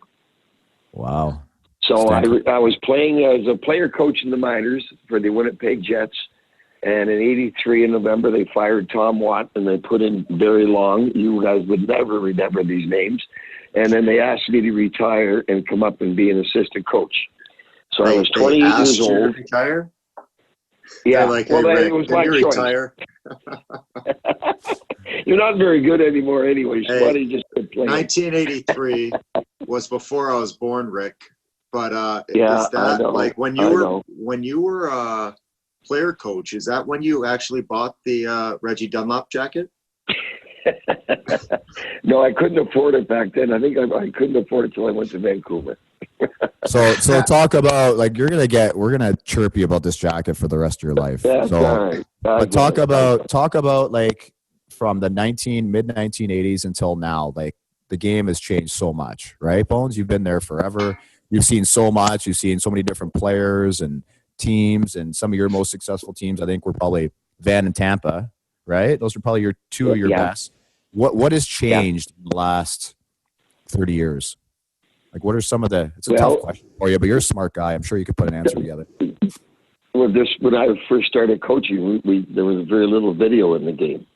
Wow. So I was playing as a player coach in the minors for the Winnipeg Jets. And in '83 in November, they fired Tom Watt and they put in Barry Long. You guys would never remember these names. And then they asked me to retire and come up and be an assistant coach. So I was 28 years old. To retire? Yeah. Like, well, hey, Rick, it was can my you choice. retire? You're not very good anymore anyways. Hey, Why don't you just quit playing? 1983 was before I was born, Rick. But yeah, is that like when you were player coach, is that when you actually bought the Reggie Dunlop jacket? No, I couldn't afford it back then. I think I couldn't afford it until I went to Vancouver. So talk about, like, we're gonna chirp you about this jacket for the rest of your life. That's all right. But talk about like from the mid 1980s until now, like the game has changed so much, right, Bones? You've been there forever. You've seen so much. You've seen so many different players and teams, and some of your most successful teams, I think, were probably Van and Tampa, right? Those are probably two of your best. What has changed in the last 30 years? Like, what are some of it's a tough question for you, but you're a smart guy. I'm sure you could put an answer together. Well, when I first started coaching, there was very little video in the game.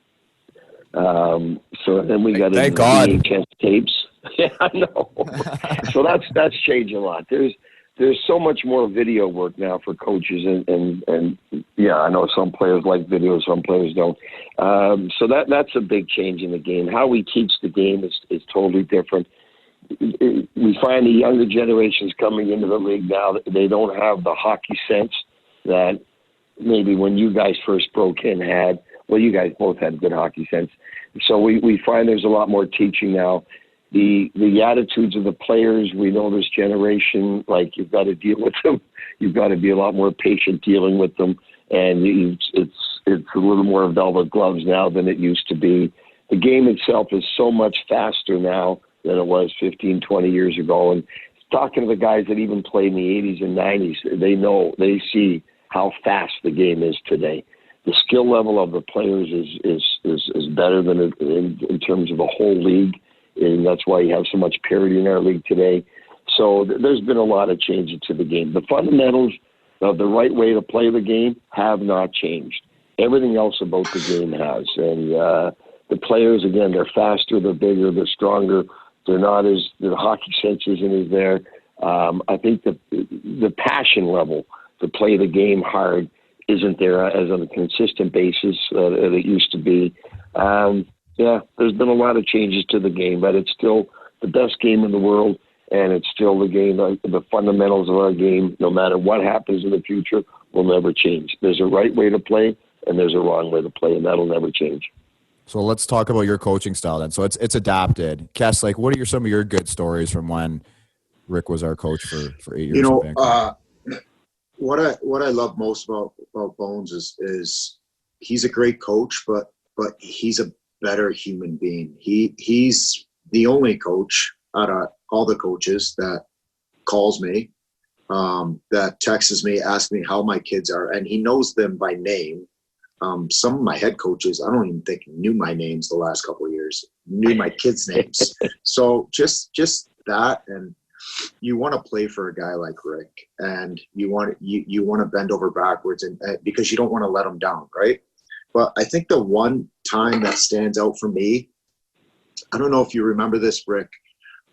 So then we got into VHS tapes. Yeah, I know. So that's changed a lot. There's so much more video work now for coaches, and yeah, I know some players like video, some players don't. So that's a big change in the game. How we teach the game is totally different. We find the younger generations coming into the league now that they don't have the hockey sense that maybe when you guys first broke in had. Well, you guys both had good hockey sense. So we find there's a lot more teaching now. The attitudes of the players, we know this generation, like you've got to deal with them. You've got to be a lot more patient dealing with them. And it's a little more velvet gloves now than it used to be. The game itself is so much faster now than it was 15, 20 years ago. And talking to the guys that even played in the 80s and 90s, they see how fast the game is today. The skill level of the players is better than it, in terms of the whole league, and that's why you have so much parity in our league today. So there's been a lot of changes to the game. The fundamentals of the right way to play the game have not changed. Everything else about the game has. And the players, again, they're faster, they're bigger, they're stronger. The hockey sense isn't as there. I think the passion level to play the game hard isn't there as on a consistent basis that it used to be. There's been a lot of changes to the game, but it's still the best game in the world, and it's still the game. The fundamentals of our game, no matter what happens in the future, will never change. There's a right way to play, and there's a wrong way to play, and that'll never change. So let's talk about your coaching style then. So it's adapted. Cass, like, what are some of your good stories from when Rick was our coach for 8 years? What I love most about Bones is he's a great coach, but he's a better human being. He's the only coach out of all the coaches that calls me, that texts me, asks me how my kids are, and he knows them by name. Some of my head coaches, I don't even think knew my names the last couple of years, knew my kids' names. So just that, and you want to play for a guy like Rick, and you want to bend over backwards, and because you don't want to let him down, right? But I think the one time that stands out for me, I don't know if you remember this, Rick.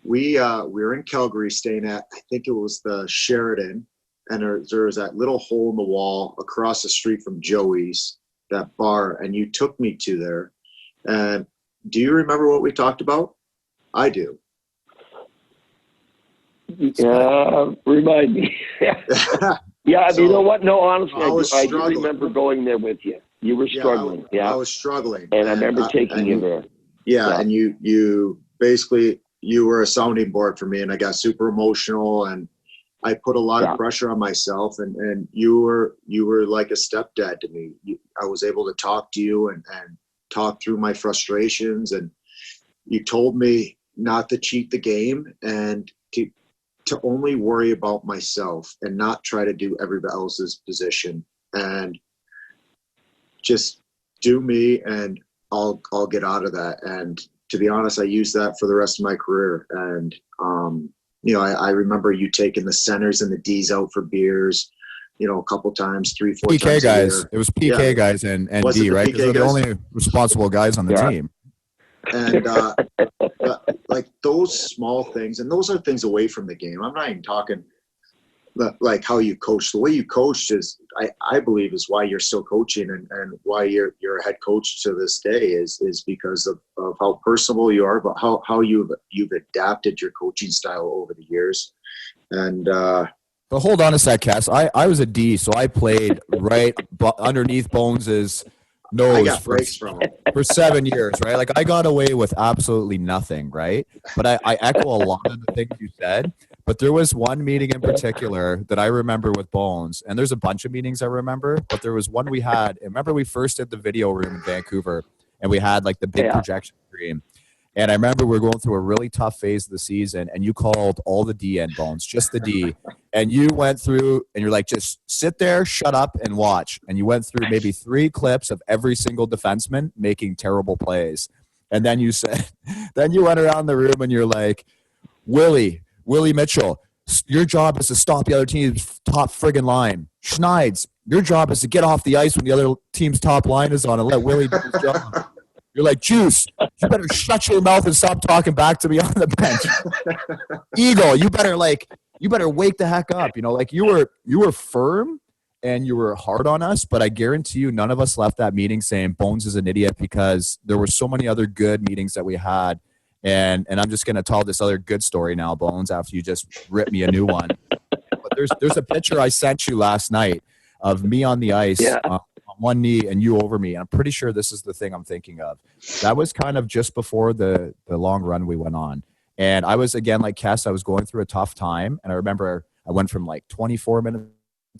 We were in Calgary staying at, I think it was the Sheridan, and there was that little hole in the wall across the street from Joey's, that bar, and you took me to there. And do you remember what we talked about? I do. Remind me. Yeah, so, you know what? No, honestly, I do remember going there with you. You were struggling. I was struggling. And I remember taking you there. Yeah, and you basically, you were a sounding board for me, and I got super emotional, and I put a lot of pressure on myself, and you were like a stepdad to me. I was able to talk to you and talk through my frustrations, and you told me not to cheat the game and to only worry about myself and not try to do everybody else's position, and just do me, and I'll get out of that. And to be honest, I used that for the rest of my career. And I remember you taking the centers and the D's out for beers, a couple times, 3-4 PK times guys. a year. It was PK guys and D, right? Because they're the only responsible guys on the team. And like those small things, and those are things away from the game. I'm not even talking like how you coach. The way you coached is, I believe, is why you're still coaching, and why you're a head coach to this day is because of how personable you are, but how you've adapted your coaching style over the years. And but hold on a sec, Cass. I was a D, so I played right underneath Bones's nose. I got breaks from him for 7 years, right? Like, I got away with absolutely nothing, right? But I echo a lot of the things you said. But there was one meeting in particular that I remember with Bones, and there's a bunch of meetings I remember, but there was one we had. Remember, we first did the video room in Vancouver, and we had like the big projection screen. And I remember we were going through a really tough phase of the season, and you called all the D in, Bones, just the D. And you went through, and you're like, just sit there, shut up, and watch. And you went through maybe 3 clips of every single defenseman making terrible plays. And then you said, then you went around the room, and you're like, Willie Mitchell, your job is to stop the other team's top friggin' line. Schneids, your job is to get off the ice when the other team's top line is on and let Willie do his job. You're like, Juice, you better shut your mouth and stop talking back to me on the bench. Eagle, you better wake the heck up. Like, you were firm and you were hard on us, but I guarantee you none of us left that meeting saying Bones is an idiot, because there were so many other good meetings that we had. And I'm just going to tell this other good story now, Bones, after you just ripped me a new one. But there's a picture I sent you last night. of me on the ice Yeah. on one knee and you over me. And I'm pretty sure this is the thing I'm thinking of. That was kind of just before the long run we went on. And I was, again, like Kess, I was going through a tough time. And I remember I went from like 24 minutes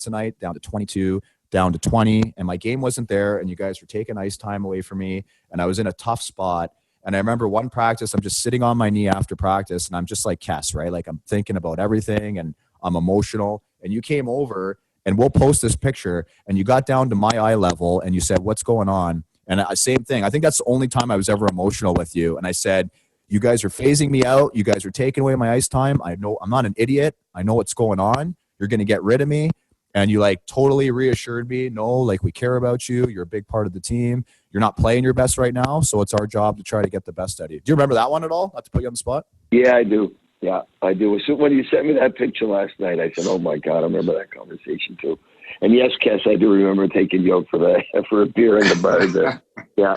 a night down to 22, down to 20. And my game wasn't there. And you guys were taking ice time away from me. And I was in a tough spot. And I remember one practice, I'm just sitting on my knee after practice. And I'm just like Kess, right? Like I'm thinking about everything and I'm emotional. And you came over and we'll post this picture. And you got down to my eye level and you said, what's going on? And same thing. I think that's the only time I was ever emotional with you. And I said, you guys are phasing me out. You guys are taking away my ice time. I know I'm not an idiot. I know what's going on. You're going to get rid of me. And you like totally reassured me. No, like we care about you. You're a big part of the team. You're not playing your best right now. So it's our job to try to get the best out of you. Do you remember that one at all? Not to put you on the spot. Yeah, I do. Yeah, I do. So when you sent me that picture last night, I said, oh my God, I remember that conversation too. And yes, Kess, I do remember taking you out for a beer in the bar there. Yeah.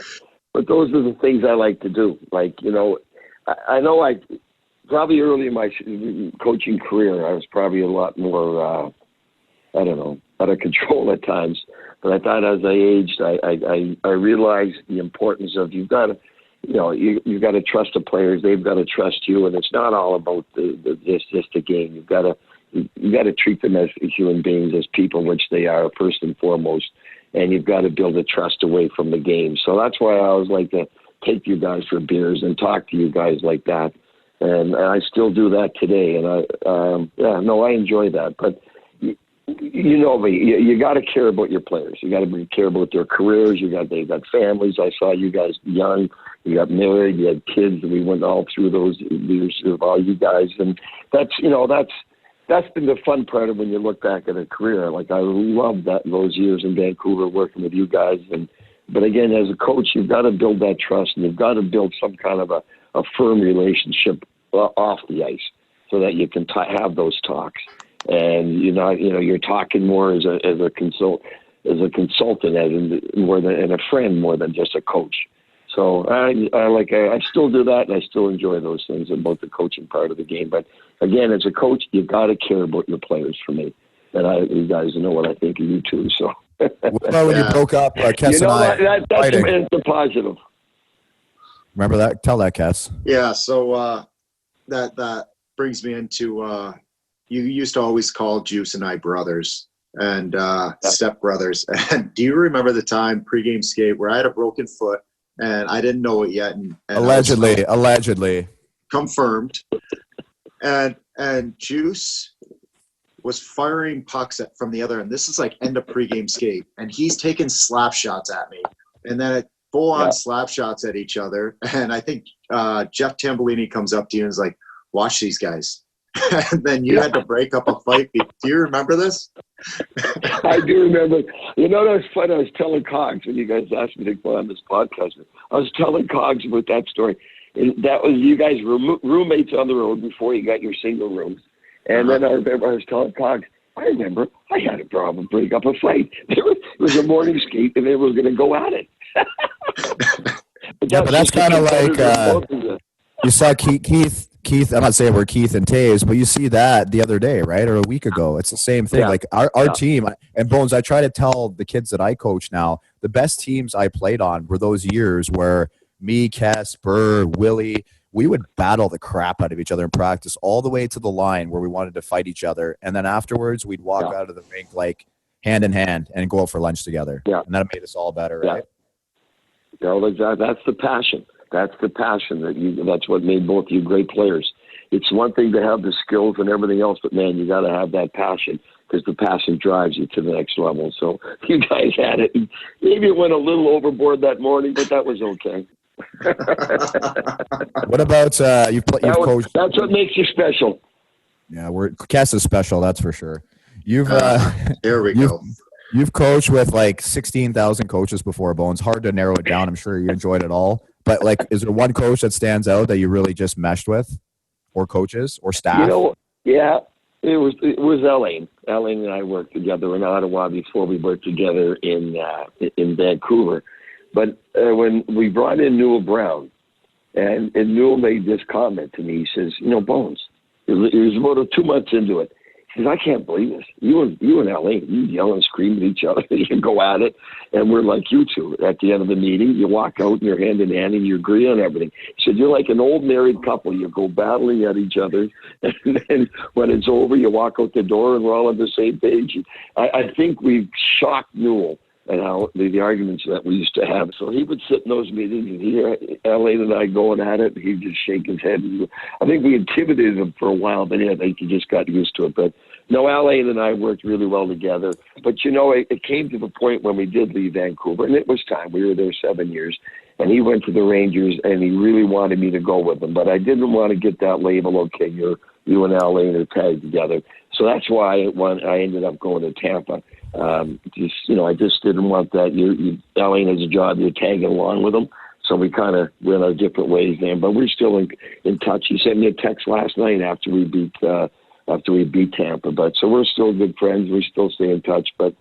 But those are the things I like to do. Like, I know probably early in my coaching career, I was probably a lot more, out of control at times. But I thought as I aged, I realized the importance of you've got to, you've got to trust the players. They've got to trust you, and it's not all about just the game. You've got to treat them as human beings, as people, which they are first and foremost. And you've got to build a trust away from the game. So that's why I always like to take you guys for beers and talk to you guys like that. And I still do that today. And I enjoy that. But you know me, you got to care about your players. You got to care about their careers. They've got families. I saw you guys young. You got married. You had kids. And we went all through those years of all you guys. And that's been the fun part of when you look back at a career. Like I love those years in Vancouver working with you guys. But again, as a coach, you've got to build that trust, and you've got to build some kind of a firm relationship off the ice, so that you can have those talks. And you're talking more as a consultant, and a friend more than just a coach. So I still do that, and I still enjoy those things about the coaching part of the game. But again, as a coach, you got to care about your players. For me, and you guys know what I think of you too. So. What about when you broke up, Kess and I? That's a positive. Remember that? Tell that, Kess. Yeah. So that brings me into you used to always call Juice and I brothers and stepbrothers. And do you remember the time pregame skate where I had a broken foot and I didn't know it yet? And allegedly confirmed. And Juice was firing pucks from the other end. This is like end of pregame skate. And he's taking slap shots at me. And then full-on slap shots at each other. And I think Jeff Tambellini comes up to you and is like, watch these guys. And then you had to break up a fight. Do you remember this? I do remember. That was fun. I was telling Cogs when you guys asked me to go on this podcast. I was telling Cogs about that story. And that was you guys were roommates on the road before you got your single rooms. And then I remember I was telling Cogs, I had a problem breaking up a fight. It was a morning skate, and they were going to go at it. But that's kind of like you saw Keith. I'm not saying we're Keith and Taves, but you see that the other day, right, or a week ago. It's the same thing. Yeah. Like our team and Bones. I try to tell the kids that I coach now, the best teams I played on were those years where me, Kess, Burr, Willie. We would battle the crap out of each other in practice all the way to the line where we wanted to fight each other. And then afterwards, we'd walk out of the rink like hand in hand and go out for lunch together. Yeah. And that made us all better, right? Yeah, that's the passion. That's the passion that's what made both of you great players. It's one thing to have the skills and everything else, but man, you got to have that passion because the passion drives you to the next level. So you guys had it. Maybe it went a little overboard that morning, but that was okay. What about you've coached? That's what makes you special. Yeah, Kess is special, that's for sure. There we go. You've coached with like 16,000 coaches before, Bones. Hard to narrow it down. I'm sure you enjoyed it all. But like, is there one coach that stands out that you really just meshed with, or coaches, or staff? It was Elaine. Elaine and I worked together in Ottawa before we worked together in Vancouver. But when we brought in Newell Brown, and Newell made this comment to me, he says, Bones, it was about 2 months into it. He says, I can't believe this. You in LA, you yell and scream at each other. You go at it. And we're like you two. At the end of the meeting, you walk out and you're hand in hand and you agree on everything. He said, you're like an old married couple. You go battling at each other. And then when it's over, you walk out the door and we're all on the same page. I think we've shocked Newell and how the arguments that we used to have. So he would sit in those meetings and hear Alain and I going at it, and he'd just shake his head. I think we intimidated him for a while, but I think he just got used to it. But no, Alain and I worked really well together. But, you know, it came to the point when we did leave Vancouver, and it was time. We were there 7 years, and he went to the Rangers, and he really wanted me to go with him. But I didn't want to get that label, okay, you and Alain are tagged together. So that's why I ended up going to Tampa. I just didn't want that. Alain has a job, you're tagging along with him. So we kind of went our different ways there, but we're still in touch. He sent me a text last night after we beat Tampa. But so we're still good friends. We still stay in touch. But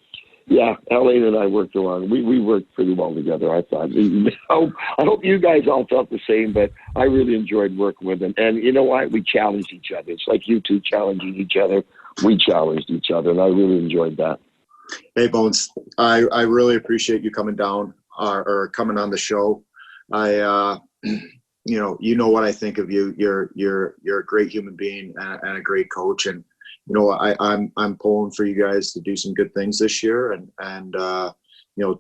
yeah, Alain and I worked along. We worked pretty well together, I thought. I hope you guys all felt the same, but I really enjoyed working with him. And you know what? We challenged each other. It's like you two challenging each other. We challenged each other, and I really enjoyed that. Hey, Bones, I really appreciate you coming down or coming on the show. You know what I think of you. You're a great human being and a great coach. And, you know, I'm pulling for you guys to do some good things this year and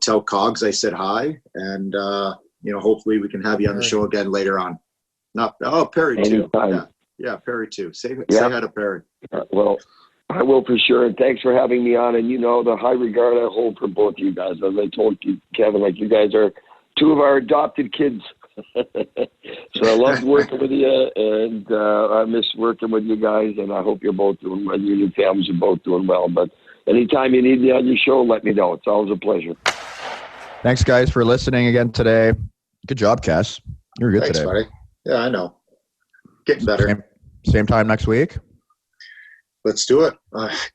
tell Cogs I said hi. And, hopefully we can have you on the show again later on. Perry too. Yeah, Perry too. Say hi to Perry. Well, I will for sure. And thanks for having me on. And, you know, the high regard I hold for both you guys. As I told you, Kevin, like you guys are two of our adopted kids. So I love working with you, and I miss working with you guys. And I hope you're both doing well. You and your families are both doing well. But anytime you need me on your show, let me know. It's always a pleasure. Thanks, guys, for listening again today. Good job, Cass. You're good. Thanks, today. Buddy. Yeah, I know. Getting better. Same time next week. Let's do it.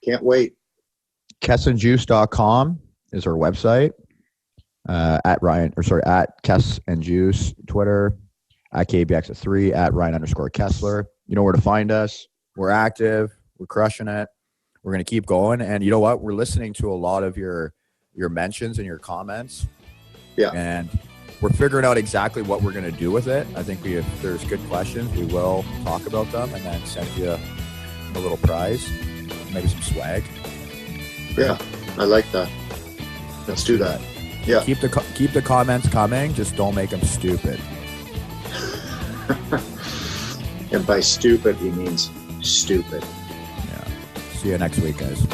Can't wait. KessandJuice.com is our website. At Kess and Juice, Twitter, at KBX3, at Ryan_Kessler. You know where to find us. We're active. We're crushing it. We're going to keep going. And you know what? We're listening to a lot of your mentions and your comments. Yeah. And we're figuring out exactly what we're going to do with it. I think if there's good questions, we will talk about them and then send you a little prize, maybe some swag. Yeah, I like that. Let's do that. Yeah. Keep the comments coming. Just don't make them stupid. And by stupid, he means stupid. Yeah. See you next week, guys.